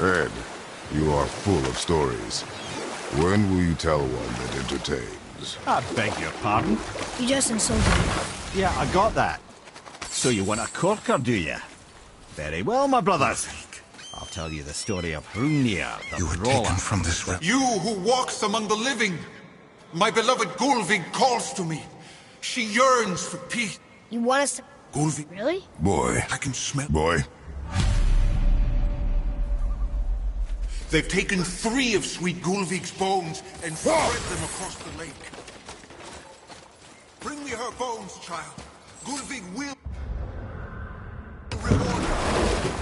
Ed, you are full of stories. When will you tell one that entertains? I beg your pardon? You just insulted me. Yeah, I got that. So you want a corker, do you? Very well, my brothers. I'll tell you the story of Hrungnir, the You were brawler. taken from this realm. You who walks among the living! My beloved Gulvig calls to me. She yearns for peace. You want us to... Gulvig, Really? Boy. I can smell... Boy. They've taken 3 of sweet Gulvig's bones and spread them across the lake. Bring me her bones, child. Gulvig will reward her.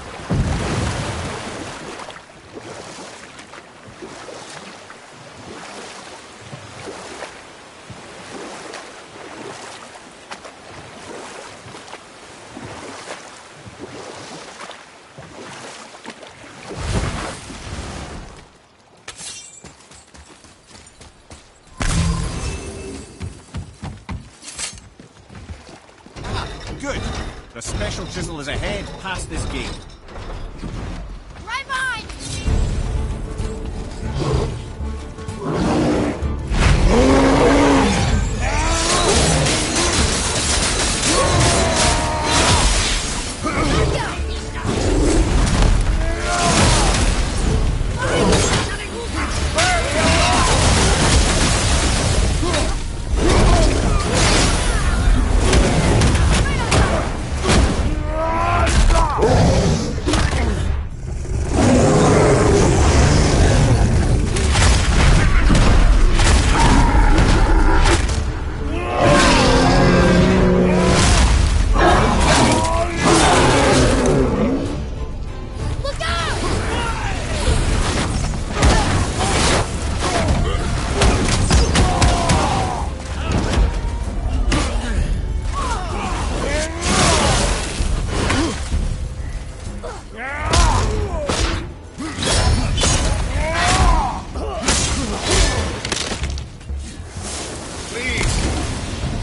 Good. The special chisel is ahead past this gate. Right behind!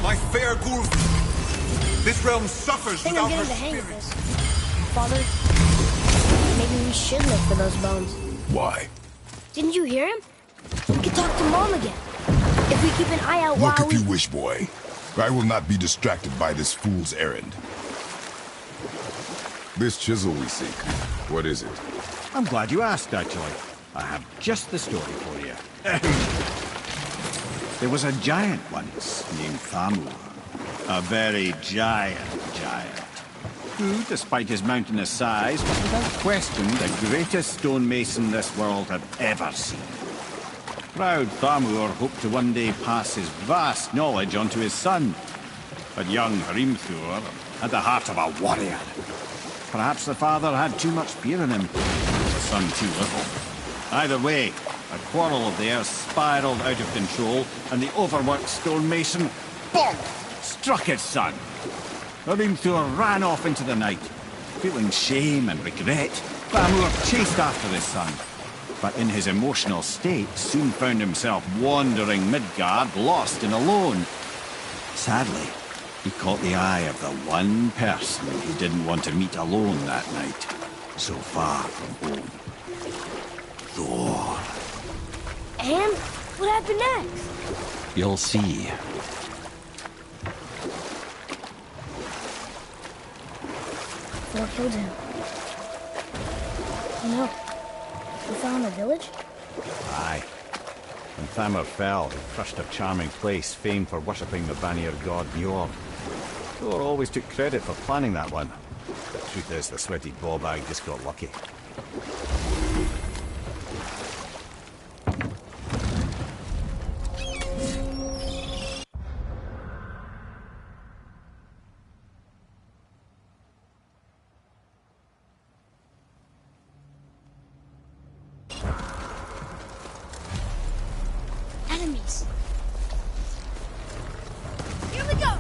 My fair Gulvig. This realm suffers I think I'm without her getting the hang of spirit. this. Father, maybe we should look for those bones. Why? Didn't you hear him? We could talk to Mom again. If we keep an eye out Look while if you wish, boy. I will not be distracted by this fool's errand. This chisel we seek, what is it? I'm glad you asked, actually. I have just the story for you. There was a giant once named Thamur. A very giant, who, despite his mountainous size, was without question the greatest stonemason this world had ever seen. Proud Thamur hoped to one day pass his vast knowledge on to his son. But young Hrimthur had the heart of a warrior. Perhaps the father had too much fear in him, the son too little. Either way, a quarrel of theirs spiraled out of control, and the overworked stonemason, bonk, struck his son. Hrimthur ran off into the night. Feeling shame and regret, Thamur chased after his son. But in his emotional state, soon found himself wandering Midgard, lost and alone. Sadly, he caught the eye of the one person he didn't want to meet alone that night, so far from home. Thor. And what happened next? You'll see. Thor killed him. Oh no. We fell in the village? Aye. When Thamur fell, he crushed a charming place famed for worshipping the Vanir god Njord. Thor always took credit for planning that one. The truth is, the sweaty ballbag just got lucky. Enemies. Here we go!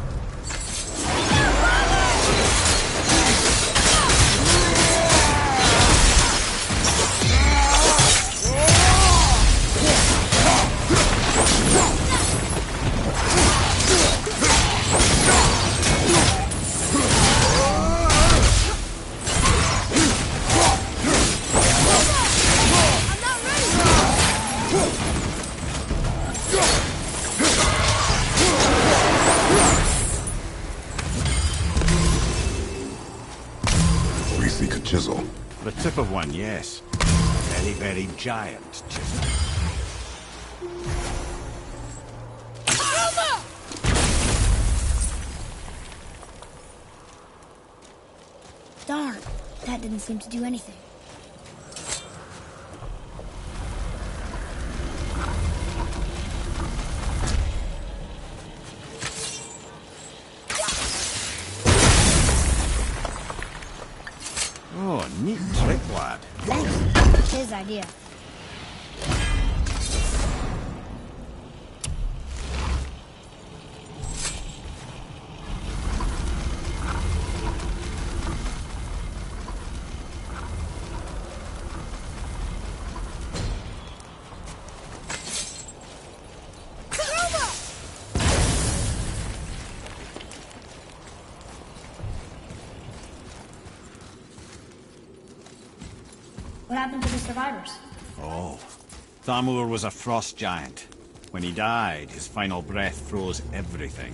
The tip of one, yes. Very, very giant chisel. Darn, that didn't seem to do anything. Oh, neat trick, lad. Thanks. It's his idea. What happened to the survivors? Oh, Thamur was a frost giant. When he died, his final breath froze everything.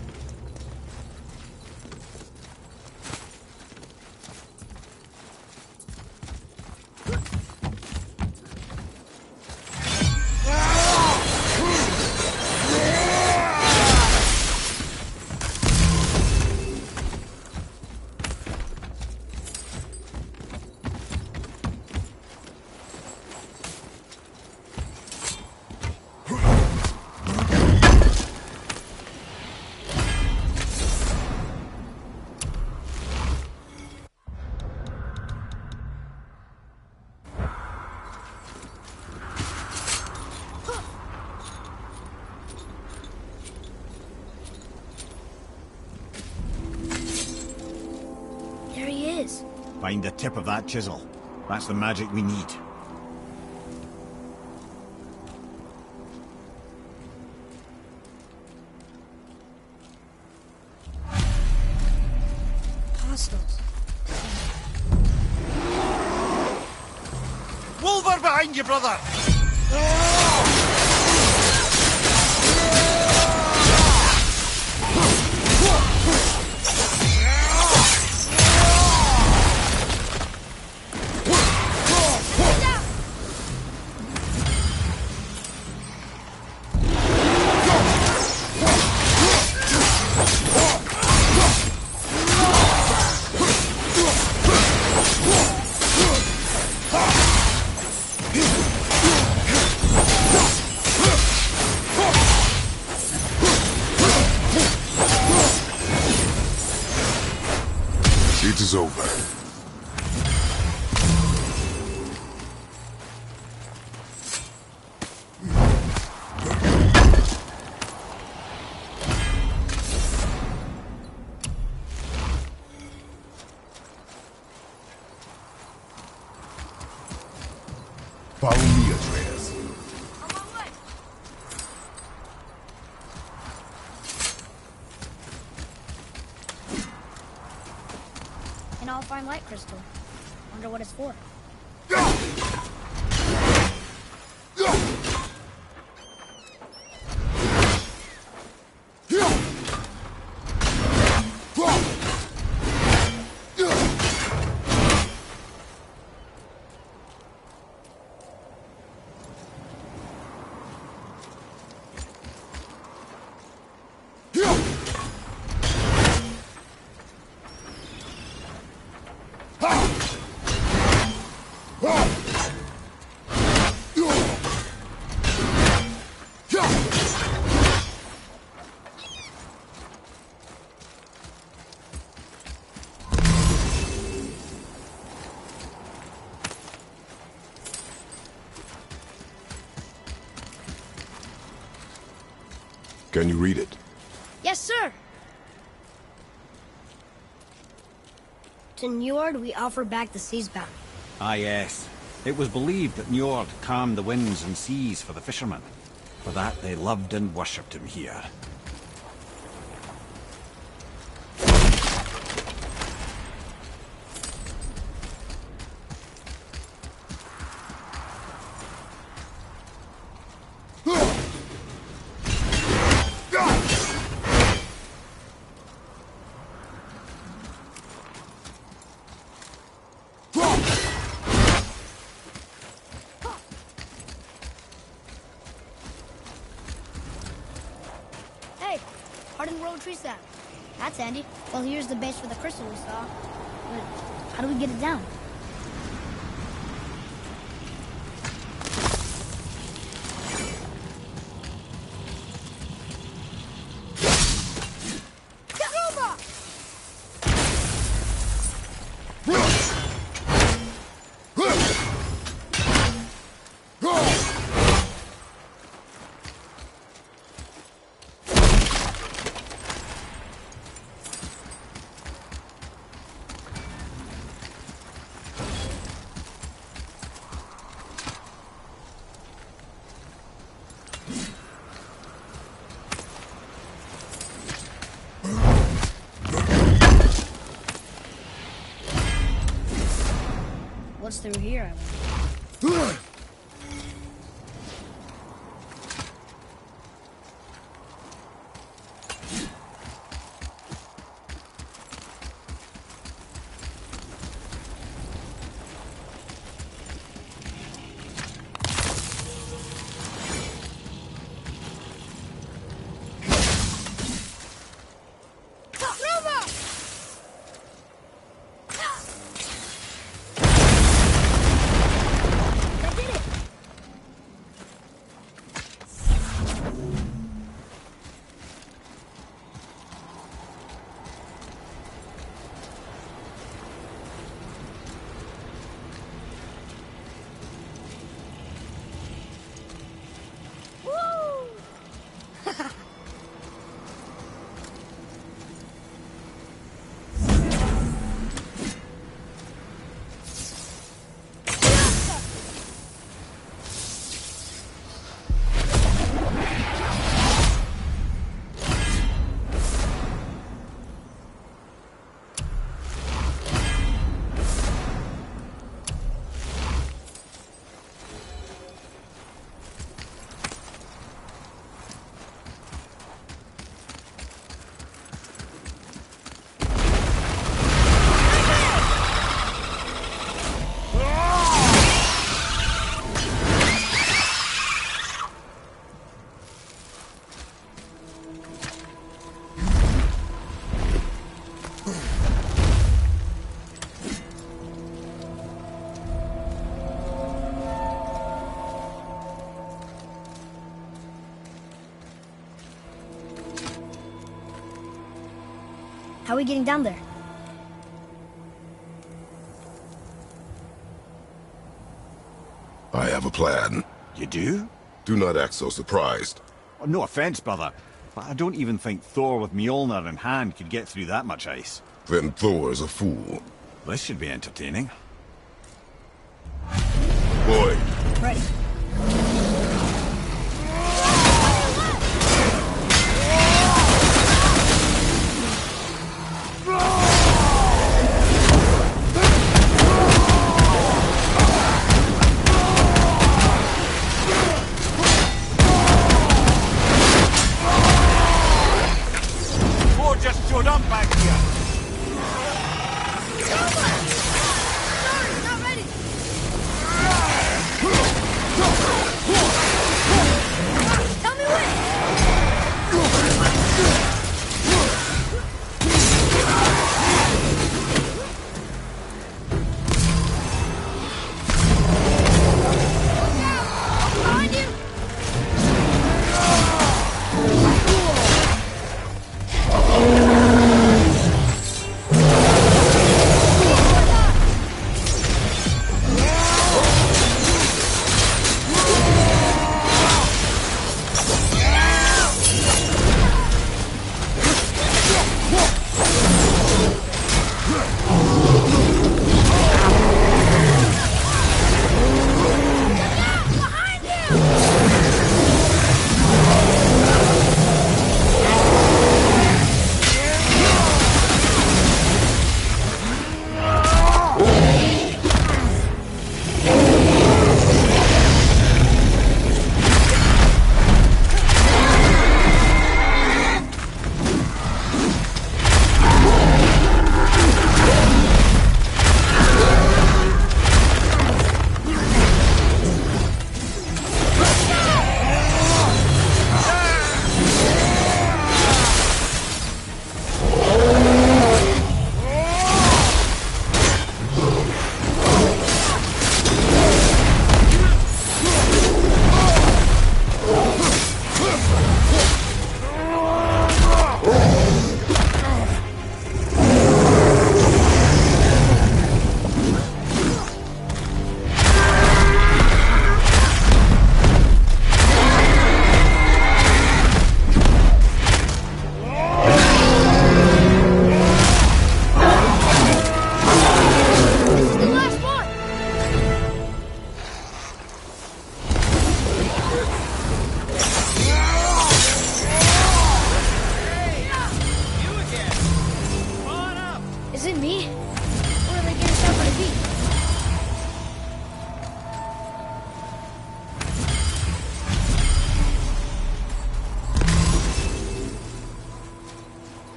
There he is. Find the tip of that chisel. That's the magic we need. Hostiles. Wolver behind you, brother! It is over. Follow me, Atreus. An all-fine light crystal. Wonder what it's for. Can you read it? Yes, sir. To Njord, we offer back the sea's bounty. Ah, yes. It was believed that Njord calmed the winds and seas for the fishermen. For that, they loved and worshipped him here. tree sap. That's handy. Well, here's the base for the crystal we saw. But how do we get it down? What's through here, I wonder? How are we getting down there? I have a plan. You do? Do not act so surprised. Oh, no offense, brother, but I don't even think Thor with Mjolnir in hand could get through that much ice. Then Thor is a fool. This should be entertaining. Boy, Ready. Thor just showed up back here!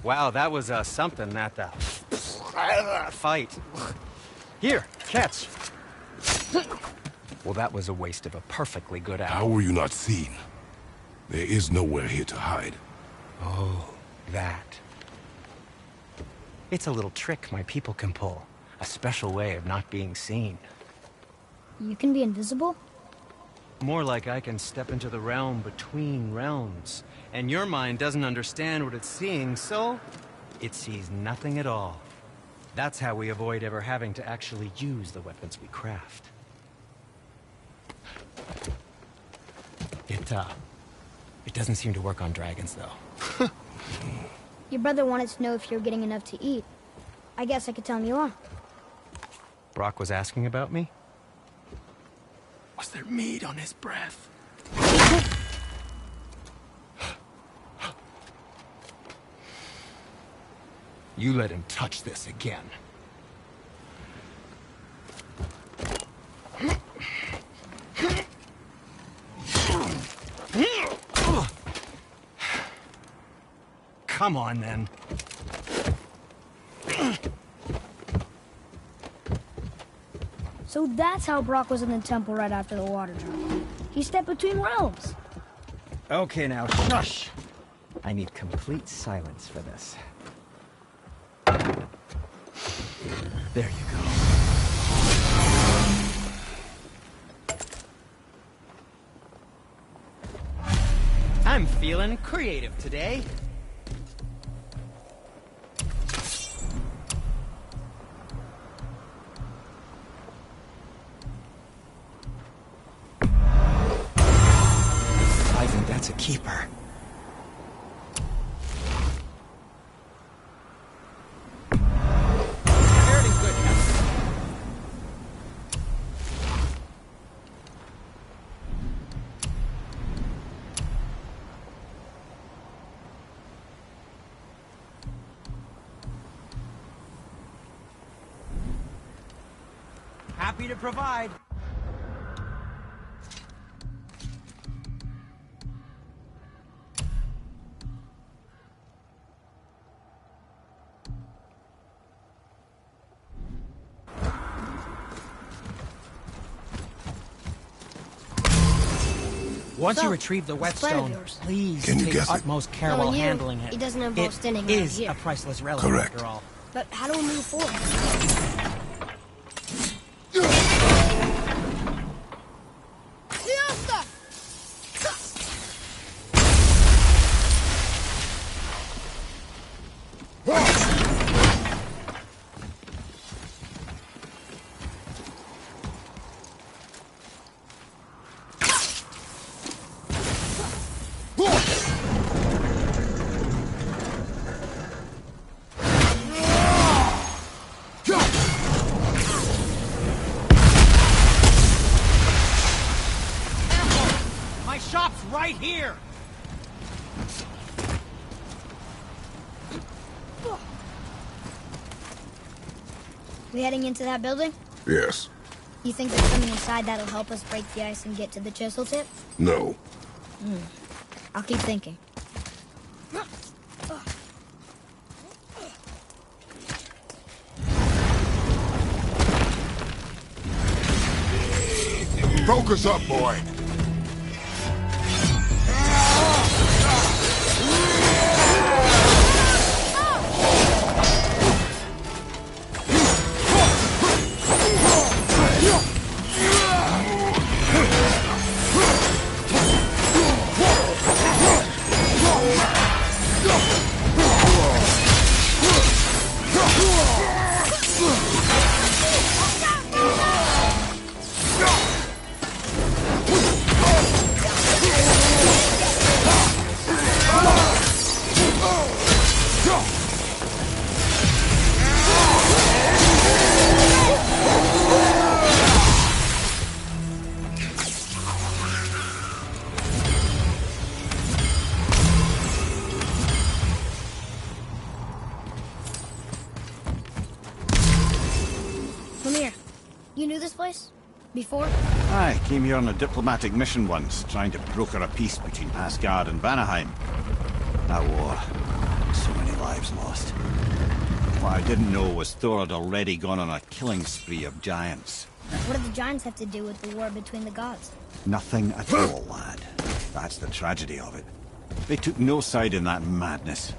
Wow, that was something, that fight. Here, catch. Well, that was a waste of a perfectly good hour. How were you not seen? There is nowhere here to hide. Oh, that. It's a little trick my people can pull. A special way of not being seen. You can be invisible? More like I can step into the realm between realms. And your mind doesn't understand what it's seeing, so it sees nothing at all. That's how we avoid ever having to actually use the weapons we craft. It doesn't seem to work on dragons, though. Your brother wanted to know if you're getting enough to eat. I guess I could tell him you are. Brock was asking about me? Was there meat on his breath? You let him touch this again. Come on, then. So that's how Brock was in the temple right after the water drop. He stepped between realms. Okay, now, shush! I need complete silence for this. There you go. I'm feeling creative today. I think that's a keeper. Very good. Happy to provide. Once you retrieve the whetstone, please Can you take guess it? utmost care while handling it. It doesn't involve standing It around is here. a priceless relic, Correct. after all. But how do we move forward? My shop's right here! We heading into that building? Yes. You think there's something inside that'll help us break the ice and get to the chisel tip? No. I'll keep thinking. Focus up, boy. Come here. You knew this place? Before? I came here on a diplomatic mission once, trying to broker a peace between Asgard and Vanaheim. That war, so many lives lost. What I didn't know was Thor had already gone on a killing spree of giants. What do the giants have to do with the war between the gods? Nothing at all, lad. That's the tragedy of it. They took no side in that madness.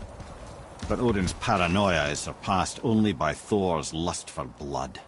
But Odin's paranoia is surpassed only by Thor's lust for blood.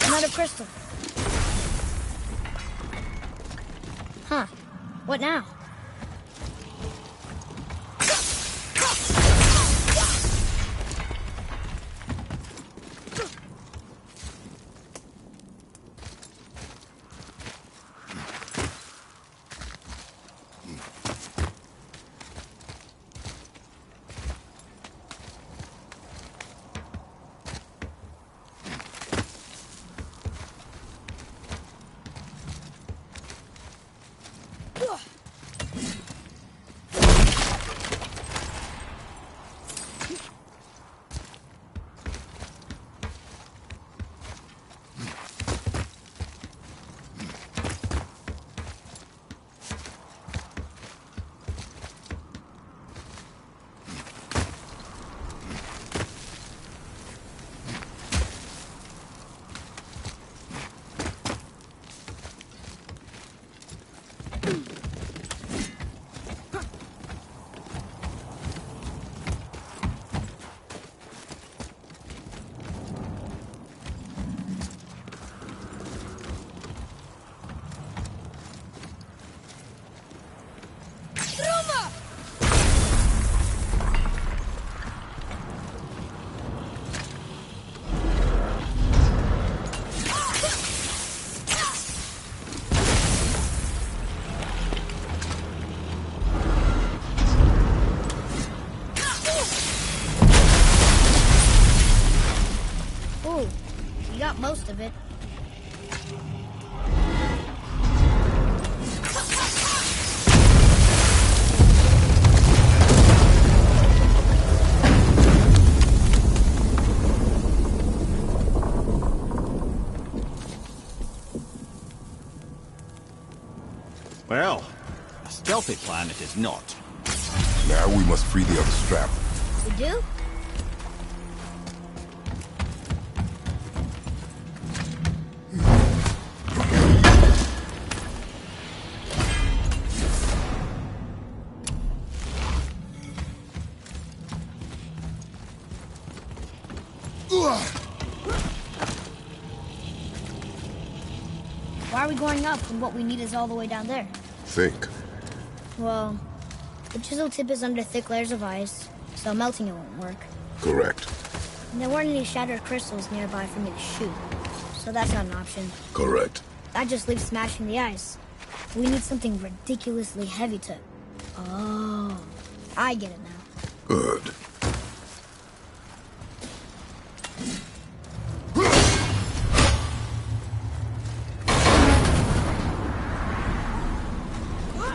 Another crystal. Huh. What now? of it. Well, a stealthy plan it is not. Now we must free the other strap. We do? Why are we going up when what we need is all the way down there? Think. Well, the chisel tip is under thick layers of ice, so melting it won't work. Correct. And there weren't any shattered crystals nearby for me to shoot, so that's not an option. Correct. That just leaves smashing the ice. We need something ridiculously heavy to... Oh, I get it now. Good.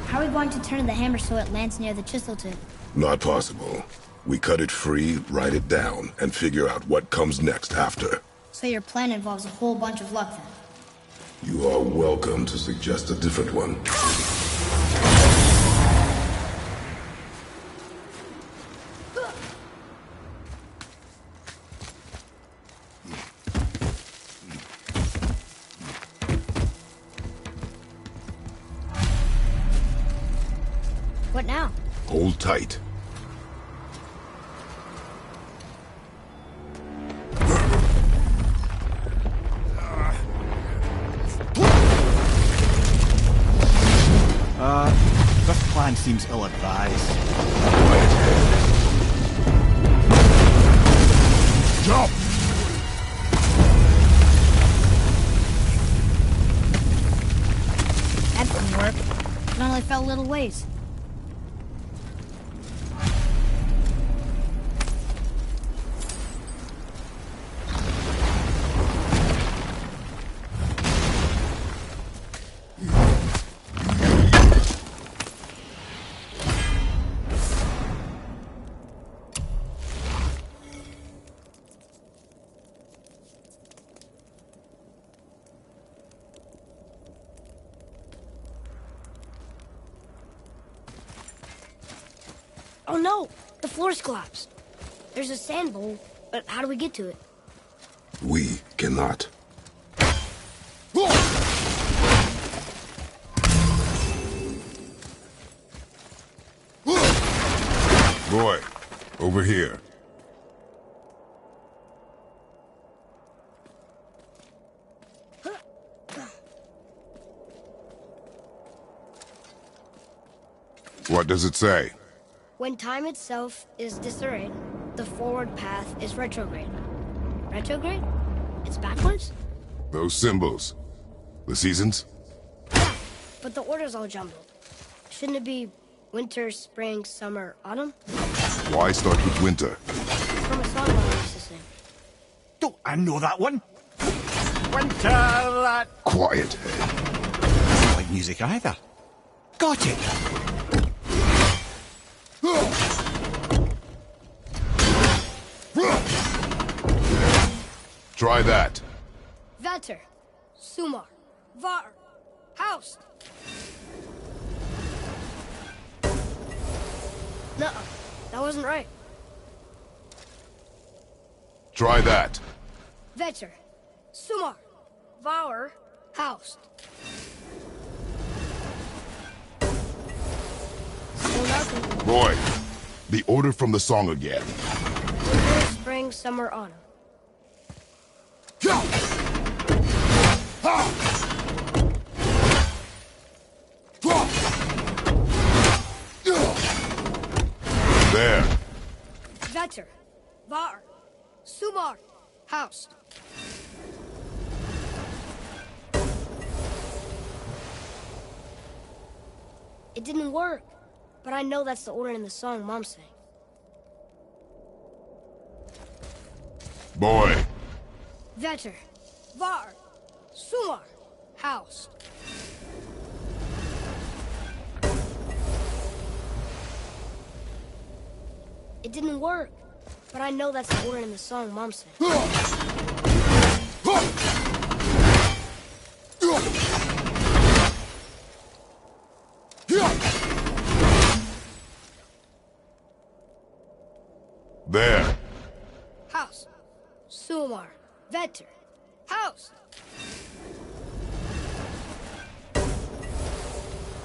How are we going to turn the hammer so it lands near the chisel tip? Not possible. We cut it free, write it down, and figure out what comes next after. So your plan involves a whole bunch of luck then? You are welcome to suggest a different one. What now? Hold tight. This plan seems ill-advised. Jump! That didn't work. It only fell a little ways. Oh no! The floor's collapsed. There's a sand bowl, but how do we get to it? We cannot. Boy, over here. What does it say? When time itself is disarrayed, the forward path is retrograde. Retrograde? It's backwards? Those symbols. The seasons? Yeah, but the order's all jumbled. Shouldn't it be winter, spring, summer, autumn? Why start with winter? From a song I used to sing. Don't I know that one? Winter, that... Quiet. Doesn't like music either. Got it! Try that. Vetter, Sumar, Var, Haust. No, that wasn't right. Try that. Vetter, Sumar, Var, Haust. Still nothing. Boy, the order from the song again. Winter, spring, summer, autumn. There. Vetter, Var, Sumar, Haust. It didn't work, but I know that's the order in the song Mom sang. Boy. Vetter, Var. Sumar. House. It didn't work, but I know that's the order in the song Mom said. There. House. Sumar. Vetter. House.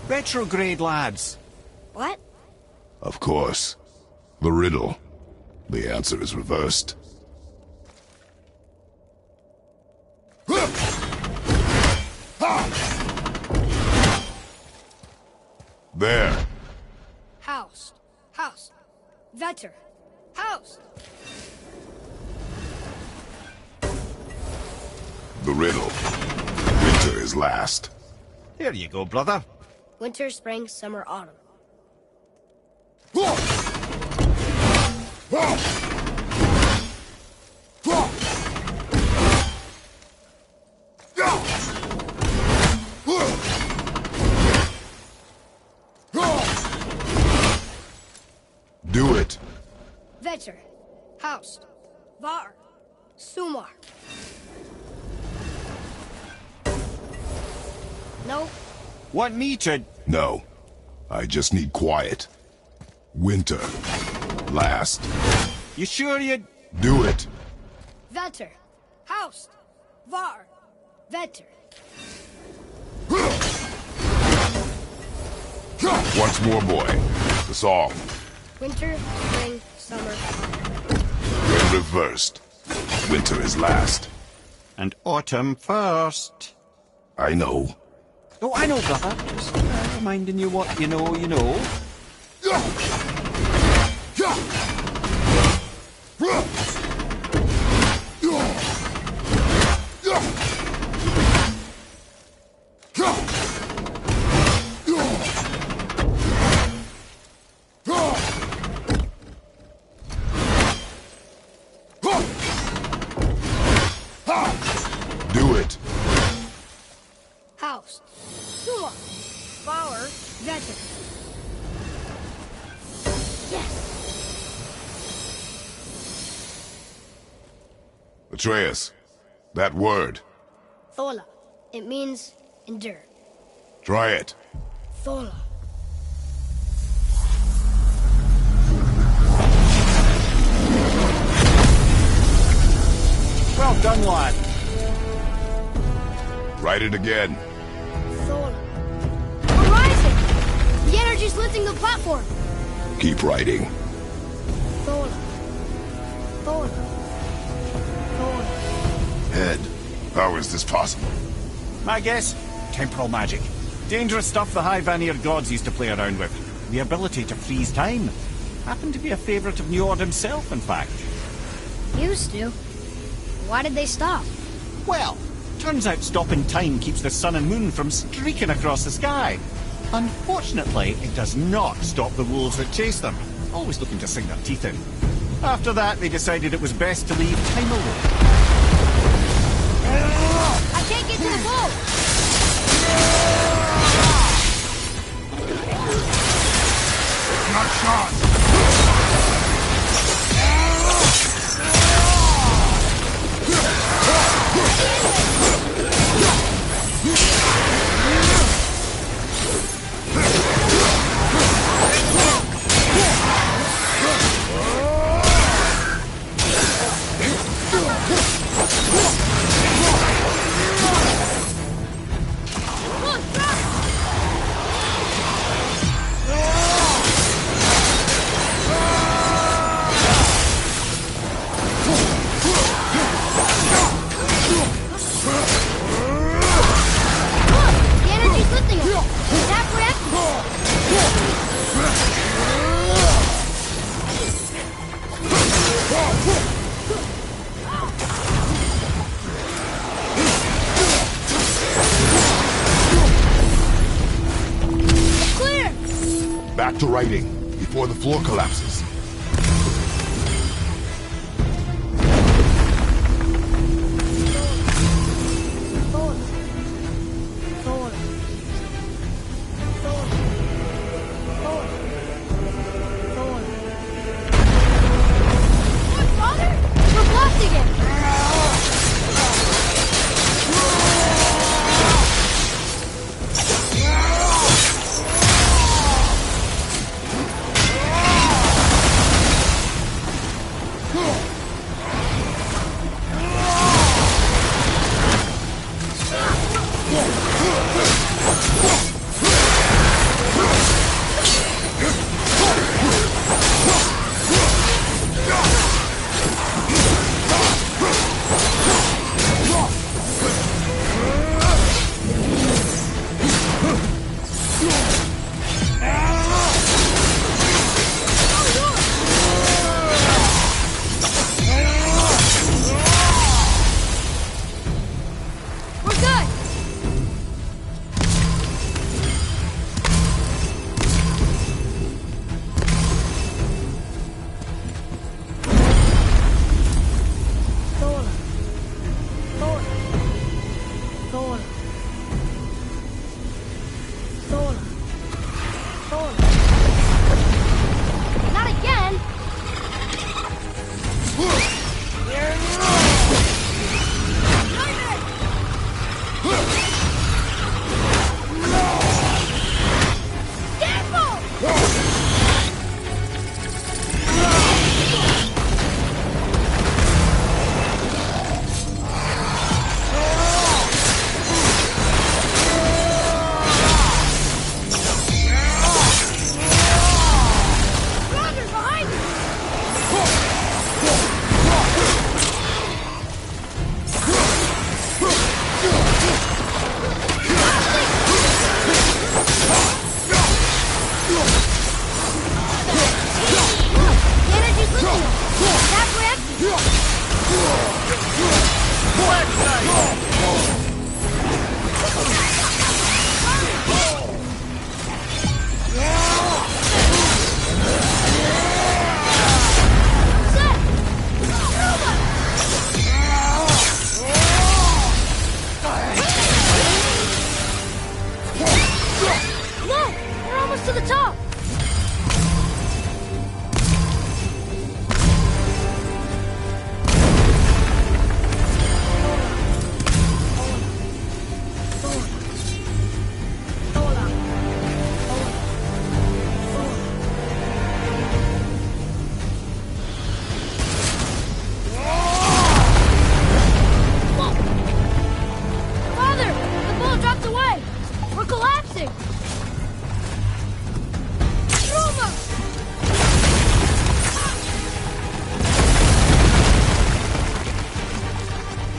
Retrograde, lads. What? Of course. The riddle. The answer is reversed. There. House. House. Vetter. House. The riddle. Winter is last. Here you go, brother. Winter, spring, summer, autumn. Do it. Vetter. House. Var. Sumar. No. Want me to... No. I just need quiet. Winter. Last. You sure you... Do it. Vetter. House. Var. Vetter. Once more, boy. The song. Winter, spring, summer, autumn. When reversed. Winter is last. And autumn first. I know. Oh, I know, brother. Just reminding you what you know, you know. Do it. House. Sumar. Flower. Vetter. Yes. Atreus. That word. Thola. It means endure. Try it. Thola. Well done, lad. Write it again. Thola. We're rising! The energy's lifting the platform. Keep writing. Thola. Thola. Thola. Head. How is this possible? My guess? Temporal magic. Dangerous stuff the High Vanir gods used to play around with. The ability to freeze time. Happened to be a favourite of Njord himself, in fact. Used to. Why did they stop? Well, turns out stopping time keeps the sun and moon from streaking across the sky. Unfortunately, it does not stop the wolves that chase them, always looking to sink their teeth in. After that, they decided it was best to leave time alone. I can't get to the boat! Not shot. The energy's lifting us! Is that correct? It's clear! Back to writing, before the floor collapses. us to the top!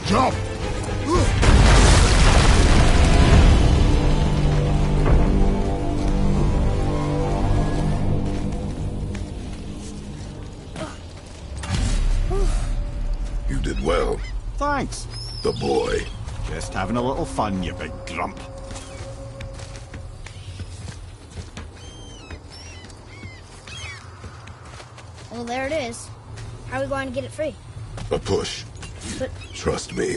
Jump! You did well. Thanks. The boy. Just having a little fun, you big grump. Well, there it is. How are we going to get it free? A push. But Trust me.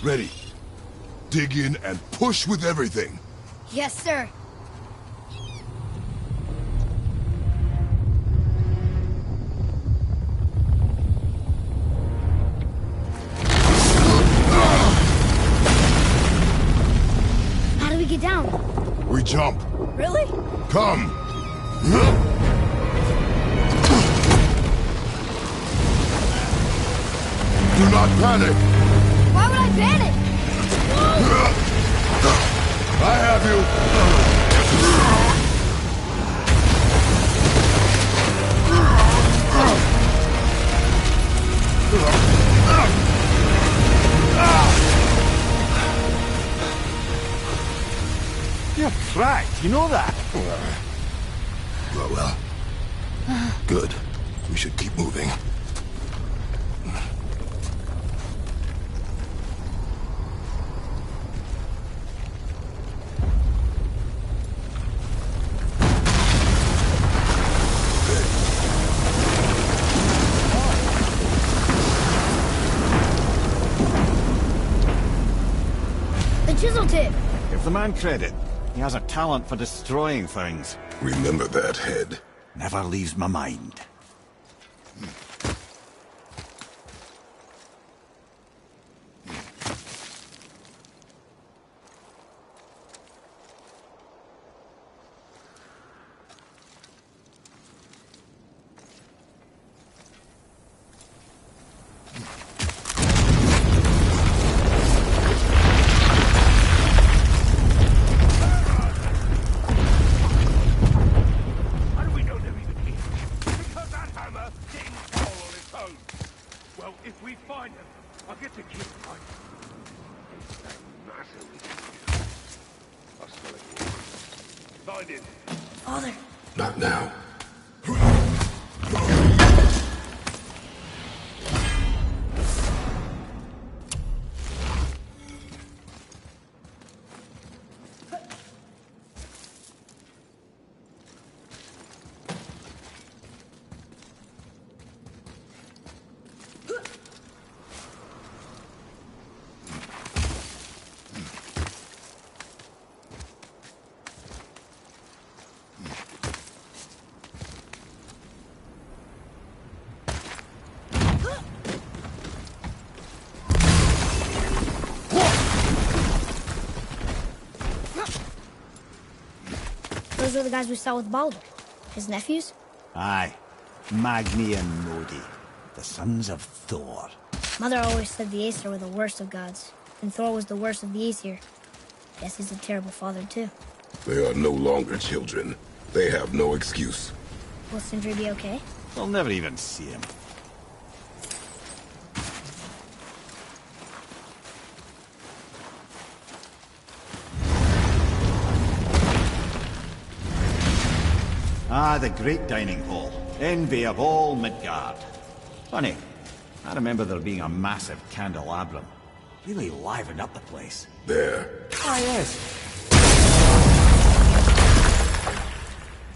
Ready. Dig in and push with everything. yes, sir. How do we get down? We jump. Really? Come. Do not panic. Why would I panic? I have you. You're cracked, you know that? Well. Good. We should keep moving. The chisel tip. Give the man credit. He has a talent for destroying things. Remember that, Head. Never leaves my mind. How do we know they're even here? Because that hammer didn't fall on its own. Well, if we find them, I'll get to kill one. It's that matter we can do. I smell it here. Find him. Father. Not now. Those are the guys we saw with Baldur. His nephews? Aye. Magni and Modi. The sons of Thor. Mother always said the Aesir were the worst of gods, and Thor was the worst of the Aesir. Guess he's a terrible father, too. They are no longer children. They have no excuse. Will Sindri be okay? We'll never even see him. Ah, the great dining hall. Envy of all Midgard. Funny, I remember there being a massive candelabrum. Really livened up the place. There. Ah, yes.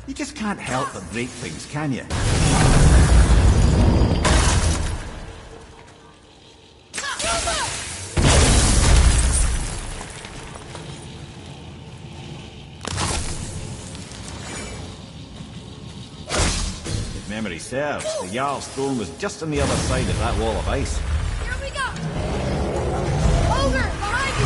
You just can't help but break things, can you? memory serves, the Jarl's throne was just on the other side of that wall of ice. Here we go! Ogre, behind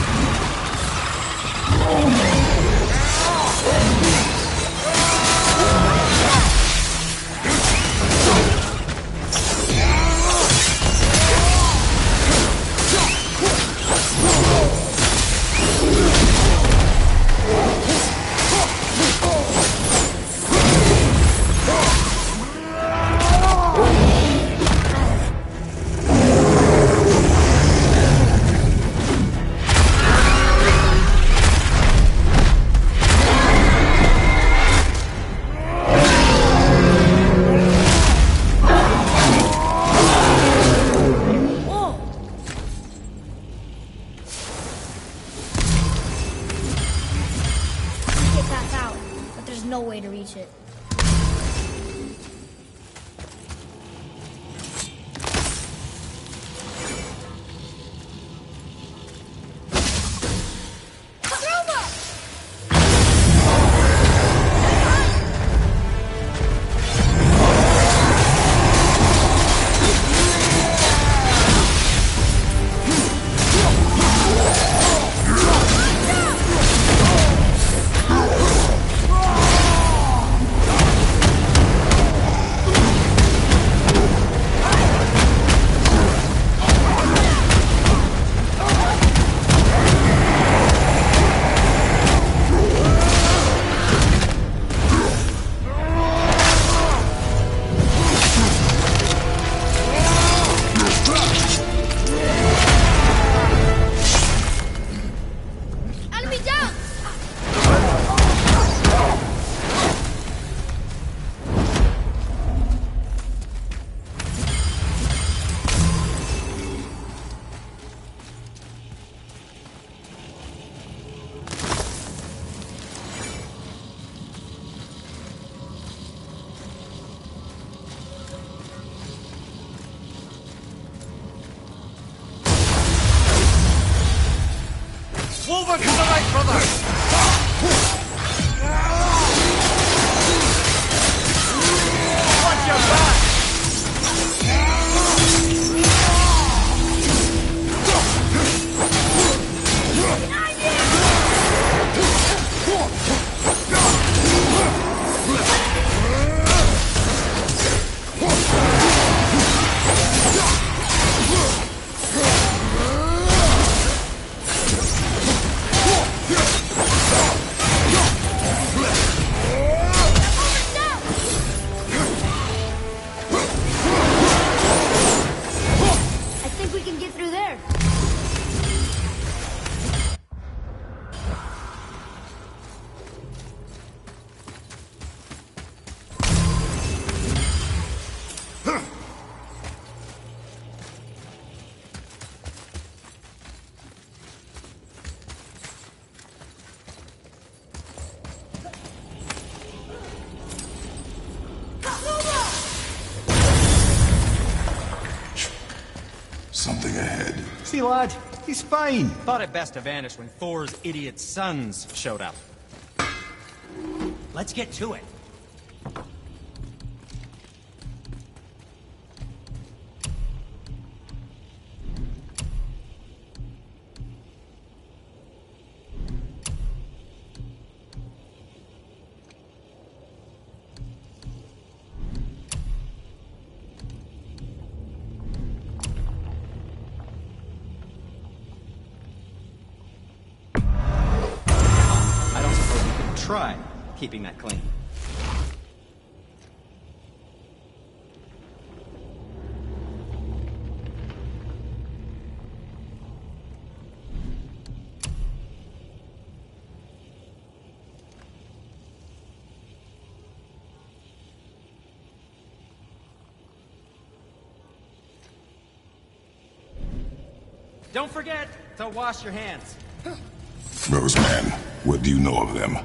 no way to reach it. Over to the right, brother! Watch your back! Something ahead. See, lad, he's fine. Thought it best to vanish when Thor's idiot sons showed up. Let's get to it. Try keeping that clean. Don't forget to wash your hands. Roseman, what do you know of them?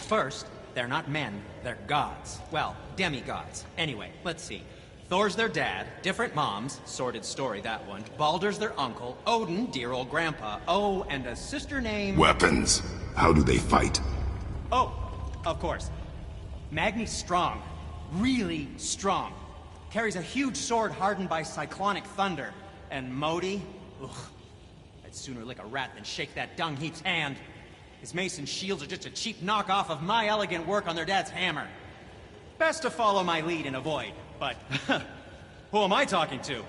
First, they're not men, they're gods. Well, demigods. Anyway, let's see. Thor's their dad, different moms, sordid story that one. Baldur's their uncle, Odin, dear old grandpa. Oh, and a sister named... Weapons. How do they fight? Oh, of course. Magni's strong. Really strong. carries a huge sword hardened by cyclonic thunder. And Modi? Ugh. I'd sooner lick a rat than shake that dung heap's hand. His mason shields are just a cheap knockoff of my elegant work on their dad's hammer. Best to follow my lead and avoid, but who am I talking to?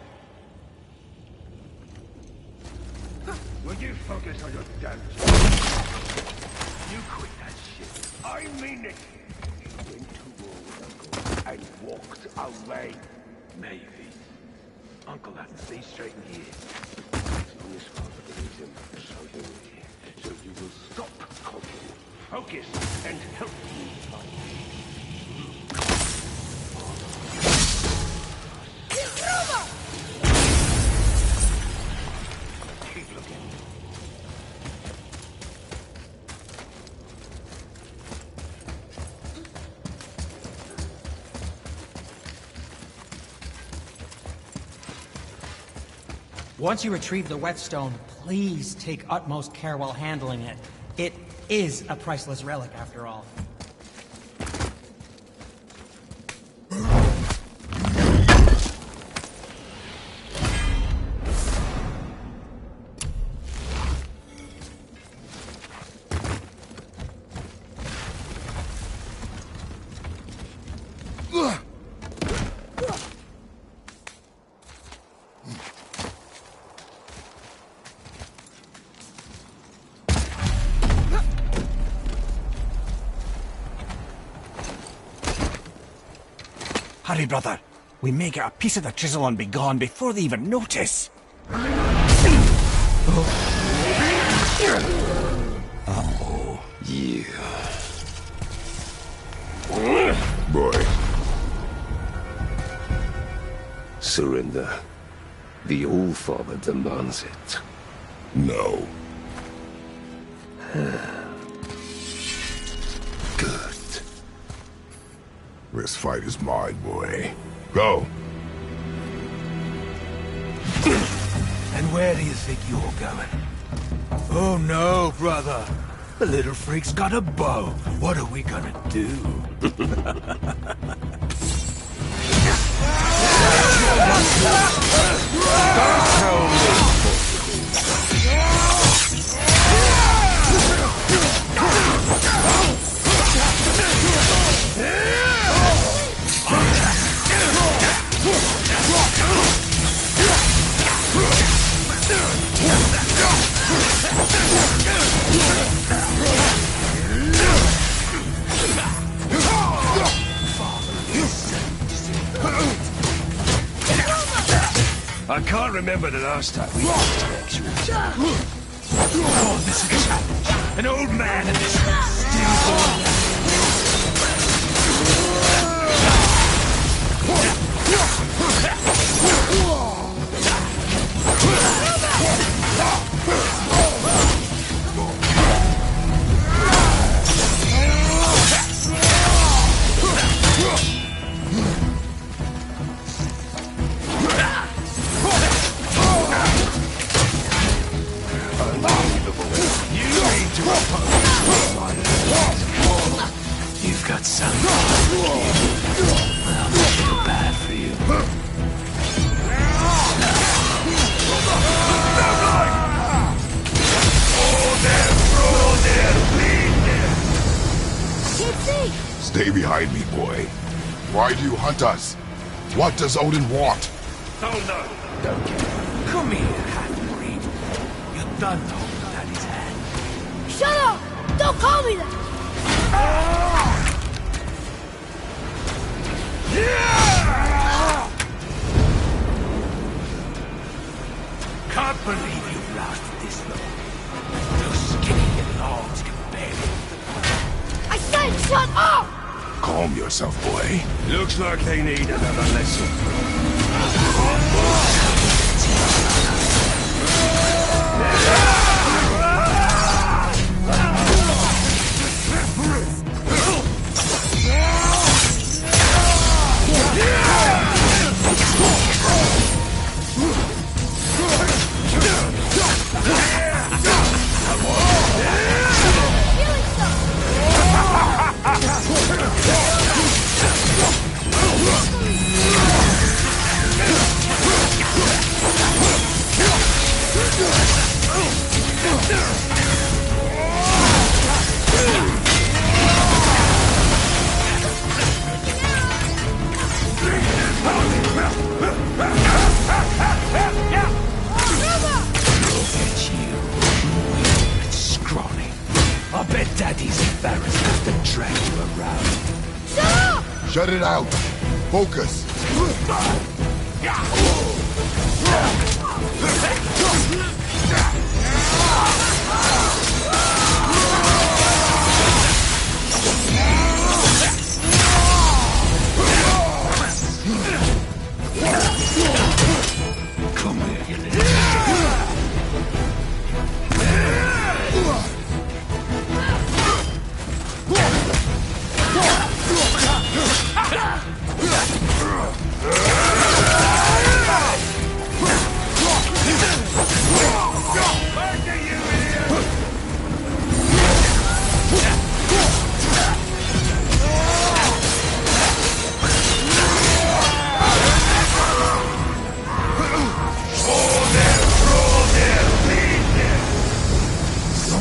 Will you focus on your damn You quit that shit. I mean it. You went to war with Uncle and walked away. Maybe. Uncle has to stay straight in here. As long as Father believes him, so do we. So you will stop coughing, focus, and help me find Keep looking. Once you retrieve the whetstone, please take utmost care while handling it. It is a priceless relic, after all. Hurry, brother. We may get a piece of the chisel and be gone before they even notice. Oh, yeah. Boy. Surrender. The All-Father demands it. No. Good. This fight is mine, boy. Go. And where do you think you're going? Oh no, brother. The little freak's got a bow. What are we gonna do? Don't tell me. I can't remember the last time we lost an actual challenge. Oh, this is a challenge. An old man and this stillborn. You've got something. I'll feel bad for you. Stay behind me, boy. Why do you hunt us? What does Odin want? Oh no! Don't care. Come here, half-breed. You done hold Daddy's hand. Shut up! Don't call me that! Can't believe you've lasted this long. Those skinny little arms can barely. I said shut up! Calm yourself, boy. Looks like they need another lesson. Daddy's embarrassed to have to drag you around. Shut up! Shut it out. Focus. Come here, you little shit.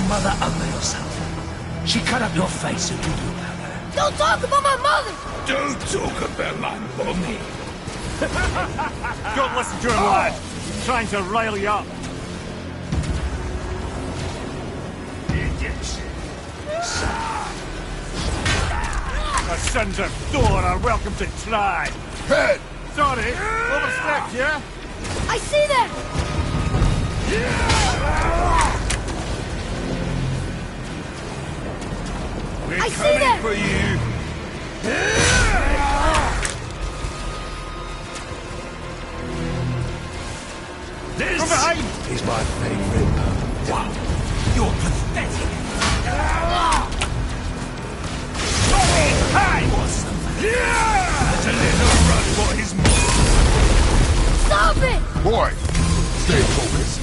Mother Umber yourself. She cut up your face, so you do about her. Don't talk about my mother! Don't talk about my mommy. Don't listen to him, lad. He's trying to rile you up. Idiots. The sons of Thor are welcome to try. Head! Sorry, overstepped, yeah? I see them! We're I see coming them! for you. This From behind! is my favorite part. Wow, you're pathetic. Hi! Awesome. Let a little run for his money. Stop it! Boy, stay focused.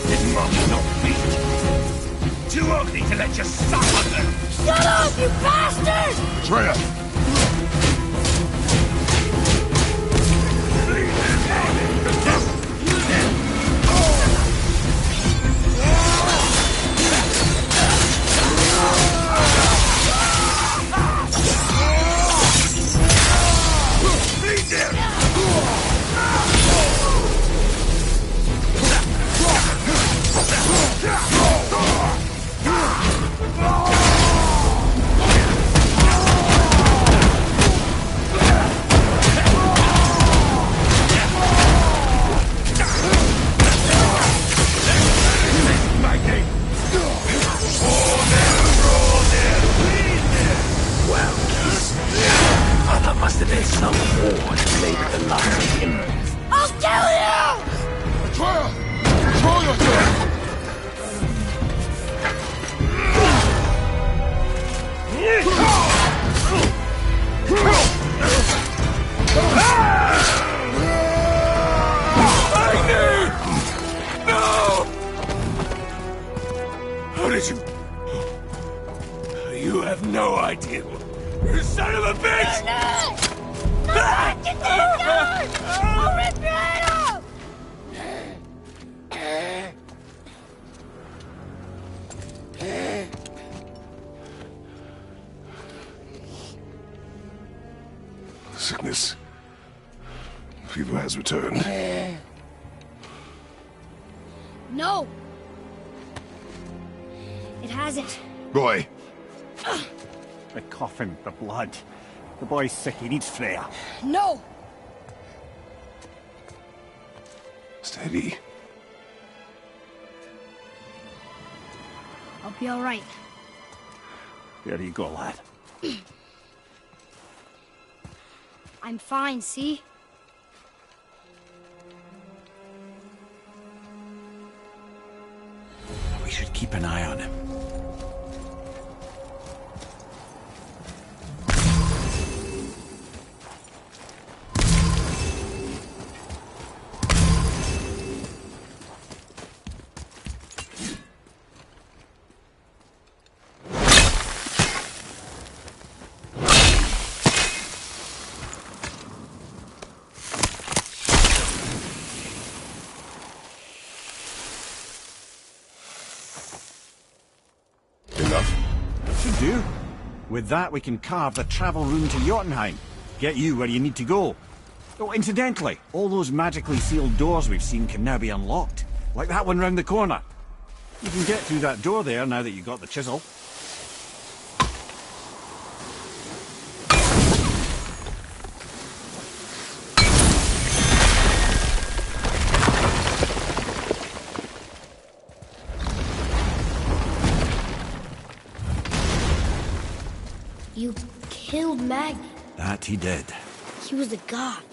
Did Mommy not beat? Too ugly to let you suck on them. Shut up, you bastard! Treya! You have no idea. You son of a bitch! No! No! Get these guys! I'll rip your head off! Sickness. Fever has returned. No! It hasn't. Boy, The coffin, the blood. The boy's sick, he needs Freya. No! Steady. I'll be alright. There you go, lad. I'm fine, see? We should keep an eye on him. do. With that, we can carve the travel rune to Jotunheim. Get you where you need to go. Oh, incidentally, all those magically sealed doors we've seen can now be unlocked. Like that one round the corner. You can get through that door there now that you've got the chisel. You killed Magni. That he did. He was a god.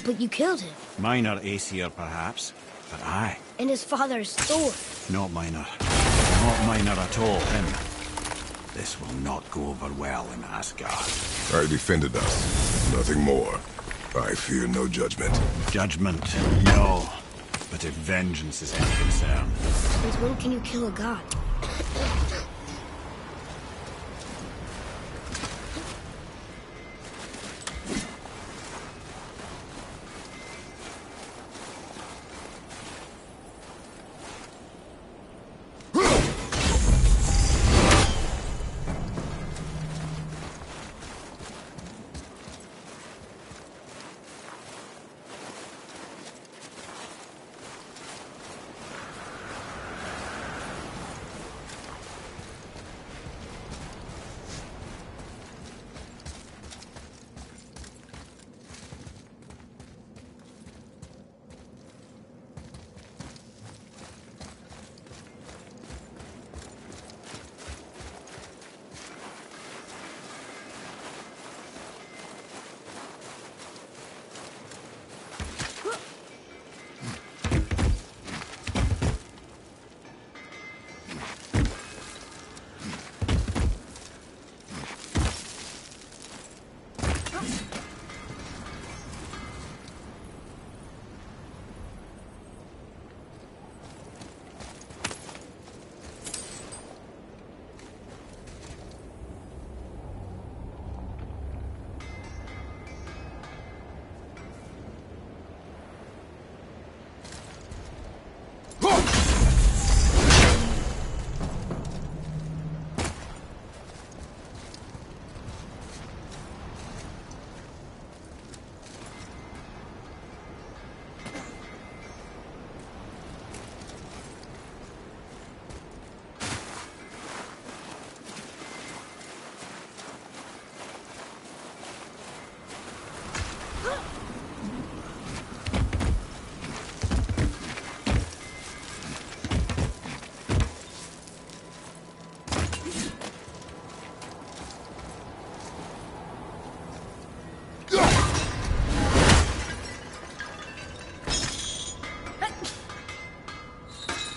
But you killed him. Minor Aesir, perhaps. But aye. And his father's Thor. Not minor. Not minor at all, him. This will not go over well in Asgard. I defended us. Nothing more. I fear no judgment. Judgment, no. But if vengeance is any concern... Since when can you kill a god?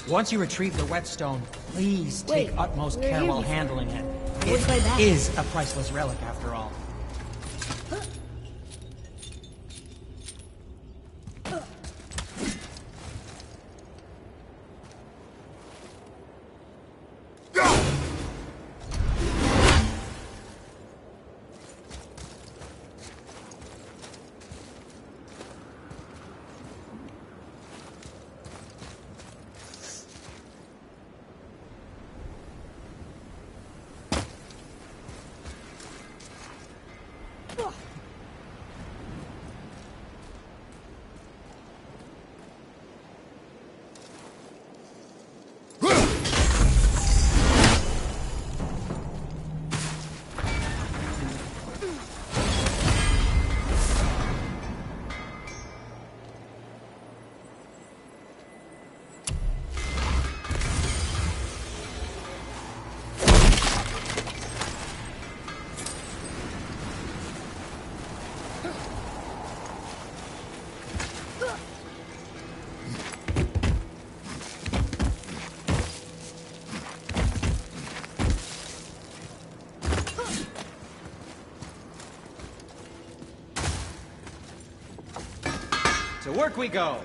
Once you retrieve the whetstone, please take utmost we were care here while before. handling it. What's my back? It is a priceless relic, after all. To work we go!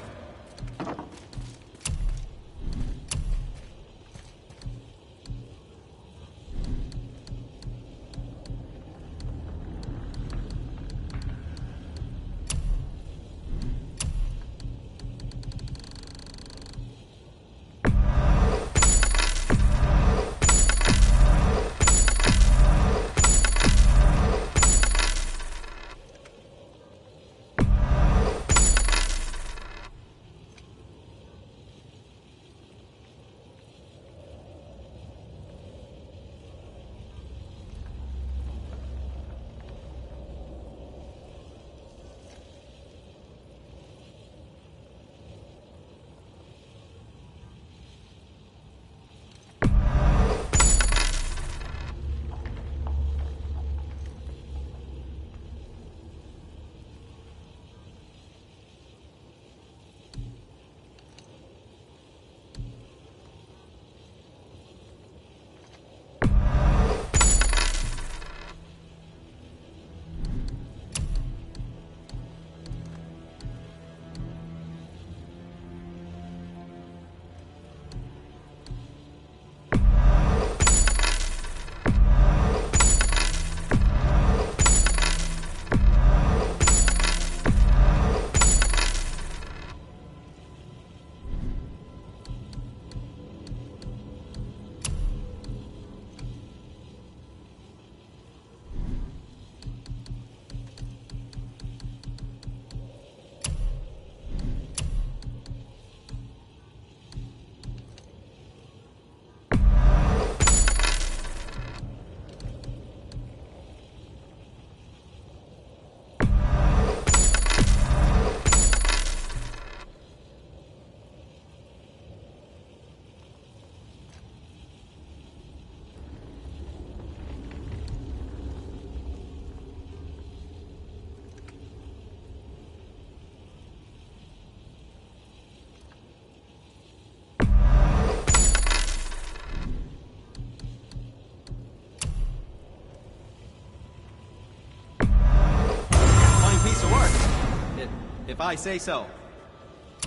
if I say so.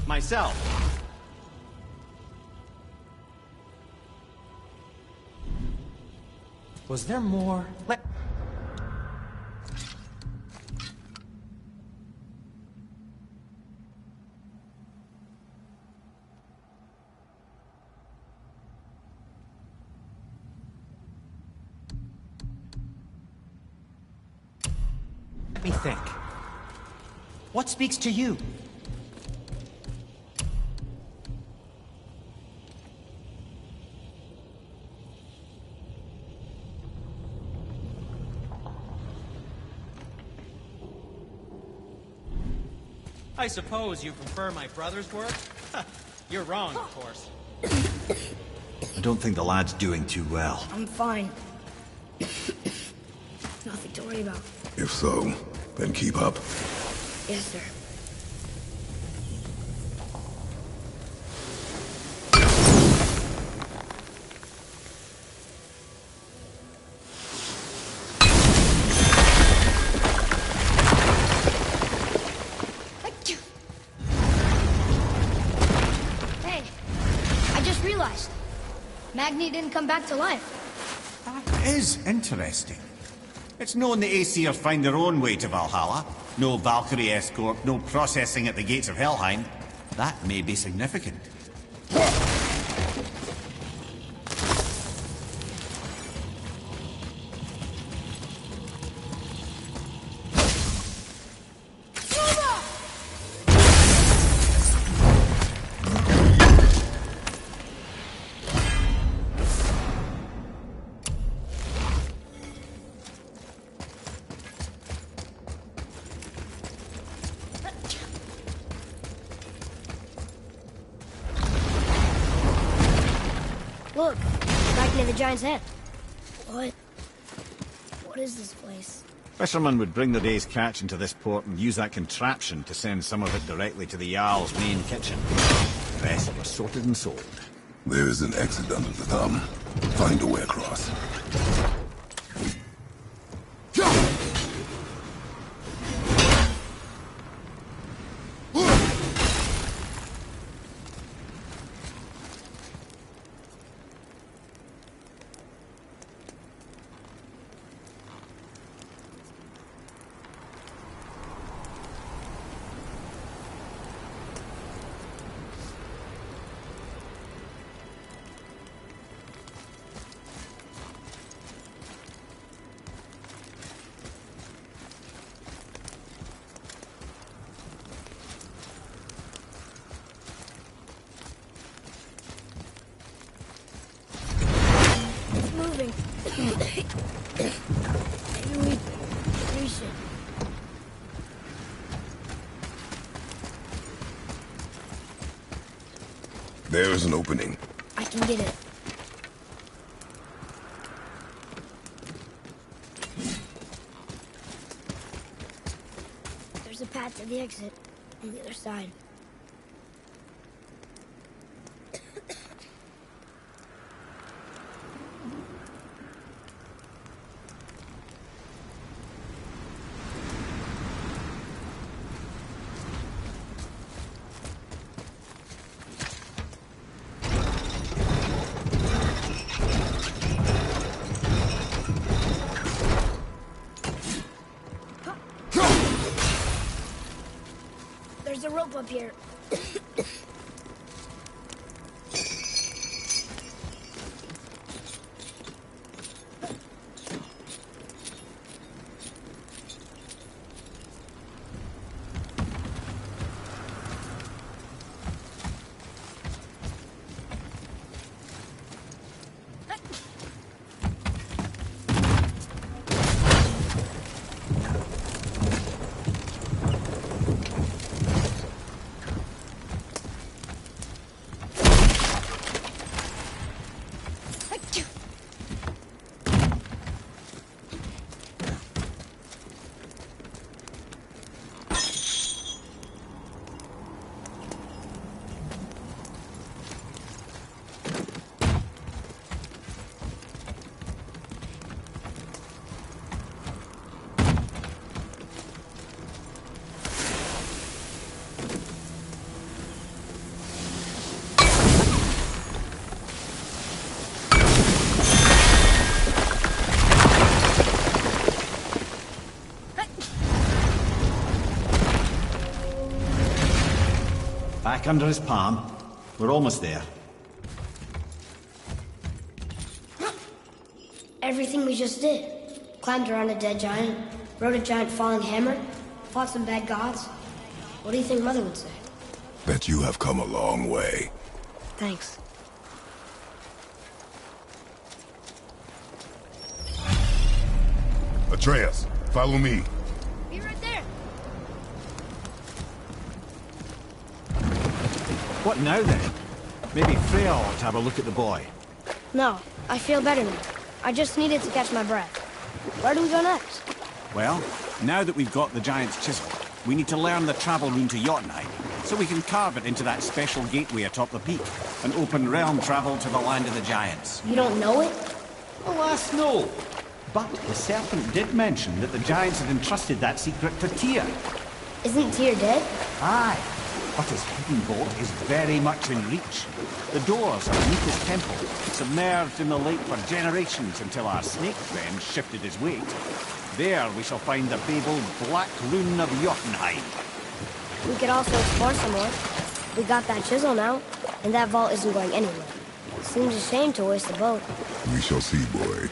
Myself. Was there more? Let me think. What speaks to you? I suppose you prefer my brother's work? You're wrong, of course. I don't think the lad's doing too well. I'm fine. Nothing to worry about. If so, then keep up. Yes, sir. Hey, I just realized. Magni didn't come back to life. That is interesting. It's known the Aesir find their own way to Valhalla. No Valkyrie escort, no processing at the gates of Helheim. That may be significant. Look, back near the giant's head. What? What is this place? Fishermen would bring their day's catch into this port and use that contraption to send some of it directly to the Jarl's main kitchen. The rest was sorted and sold. There is an exit under the thumb. Find a way across. Moving. Maybe we should. There is an opening. I can get it. There's a path to the exit on the other side. There's a rope up here. Back under his palm. We're almost there. Everything we just did. Climbed around a dead giant, rode a giant falling hammer, fought some bad gods. What do you think Mother would say? Bet you have come a long way. Thanks. Atreus, follow me. Be right there. What now then? Maybe Freya ought to have a look at the boy. No, I feel better now. I just needed to catch my breath. Where do we go next? Well, now that we've got the giant's chisel, we need to learn the travel rune to Jotunheim, so we can carve it into that special gateway atop the peak, and open realm travel to the land of the giants. You don't know it? Alas, no. But the serpent did mention that the giants had entrusted that secret to Tyr. Isn't Tyr dead? Aye, but his hidden vault is very much in reach. The doors underneath his temple, submerged in the lake for generations until our snake friend shifted his weight. There we shall find the fabled Black Rune of Jotunheim. We could also explore some more. We got that chisel now, and that vault isn't going anywhere. Seems a shame to waste the boat. We shall see, boy.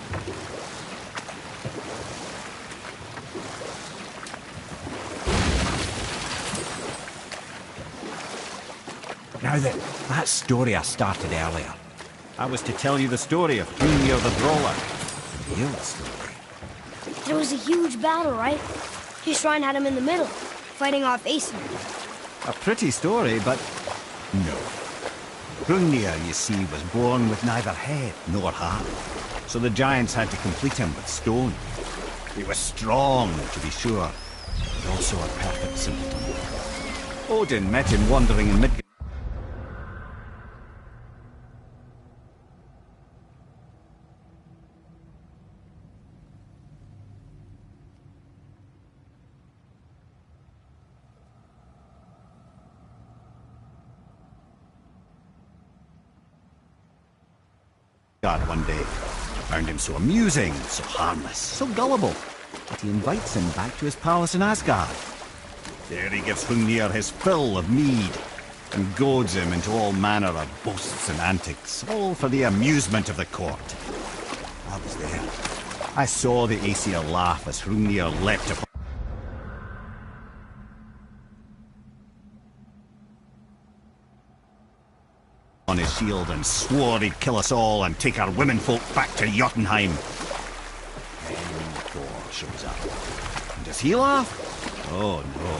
Now then, that story I started earlier. I was to tell you the story of Hrungnir the Brawler. The real story. There was a huge battle, right? His shrine had him in the middle, fighting off Aesir. A pretty story, but no. Hrungnir, you see, was born with neither head nor heart. So the giants had to complete him with stone. He was strong, to be sure, but also a perfect simpleton. Odin met him wandering in Midgard. One day. Found him so amusing, so harmless, so gullible, that he invites him back to his palace in Asgard. There he gives Hrungnir his fill of mead, and goads him into all manner of boasts and antics, all for the amusement of the court. I was there. I saw the Aesir laugh as Hrungnir leapt upon his shield and swore he'd kill us all and take our womenfolk back to Jotunheim. Then Thor shows up. And does he laugh? Oh no.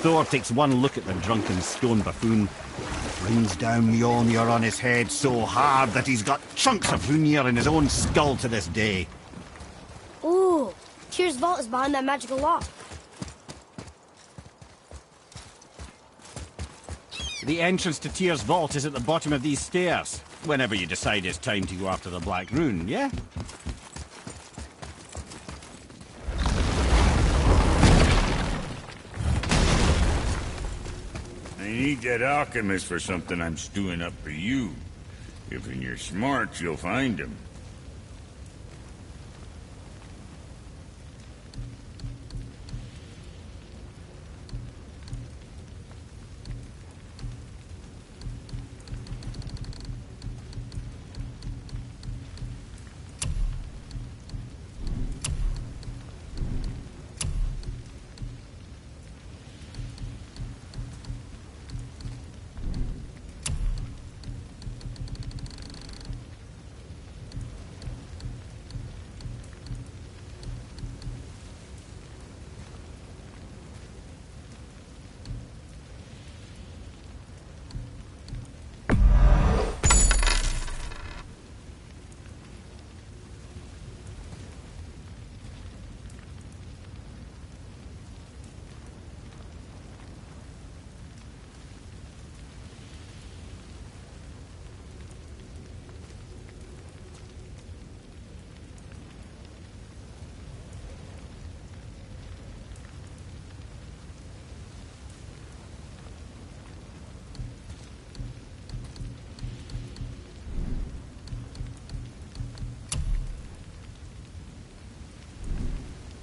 Thor takes one look at the drunken stone buffoon and brings down Mjolnir on his head so hard that he's got chunks of Hrungnir in his own skull to this day. Ooh, Tyr's vault is behind that magical lock. The entrance to Tyr's vault is at the bottom of these stairs, whenever you decide it's time to go after the Black Rune, yeah? I need that alchemist for something I'm stewing up for you. If in your smarts, you'll find him.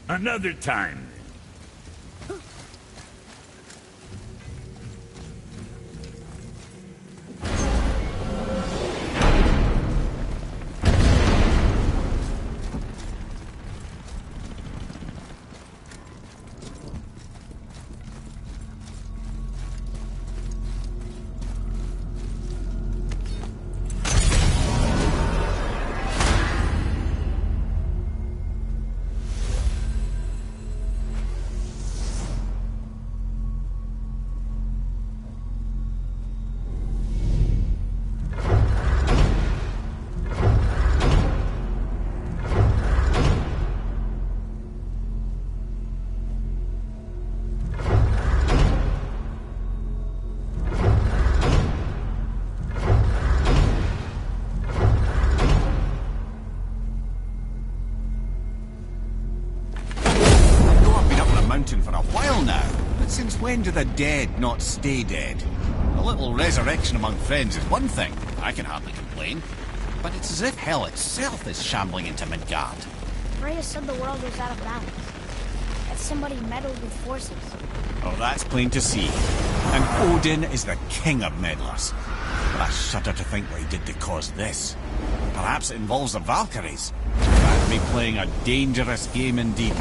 Another time. while now, but since when do the dead not stay dead? A little resurrection among friends is one thing, I can hardly complain. But it's as if hell itself is shambling into Midgard. Freya said the world was out of balance. That somebody meddled with forces. Oh, that's plain to see. And Odin is the king of meddlers. But I shudder to think what he did to cause this. Perhaps it involves the Valkyries. That'd be playing a dangerous game indeed.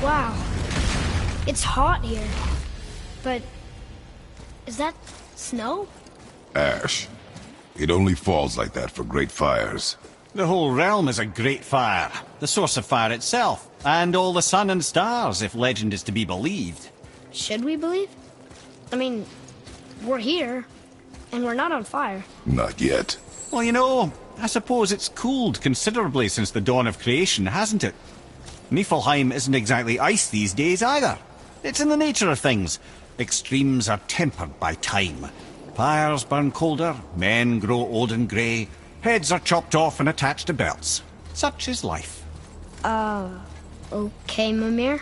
Wow. It's hot here. But... is that snow? Ash. It only falls like that for great fires. The whole realm is a great fire. The source of fire itself. And all the sun and stars, if legend is to be believed. Should we believe? I mean, we're here, and we're not on fire. Not yet. Well, you know, I suppose it's cooled considerably since the dawn of creation, hasn't it? Niflheim isn't exactly ice these days either. It's in the nature of things. Extremes are tempered by time. Fires burn colder, men grow old and grey, heads are chopped off and attached to belts. Such is life. Okay, Mimir.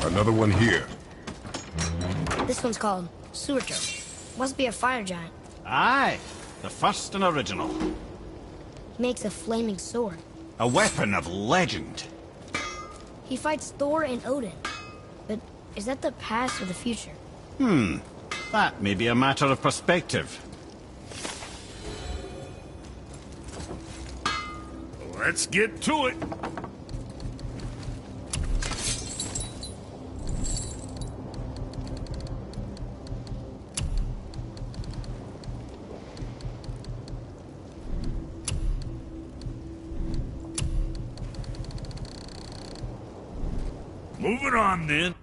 Another one here. This one's called Surtur. Must be a fire giant. Aye, the first and original. He makes a flaming sword. A weapon of legend. He fights Thor and Odin. But is that the past or the future? That may be a matter of perspective. Let's get to it. Moving on, then.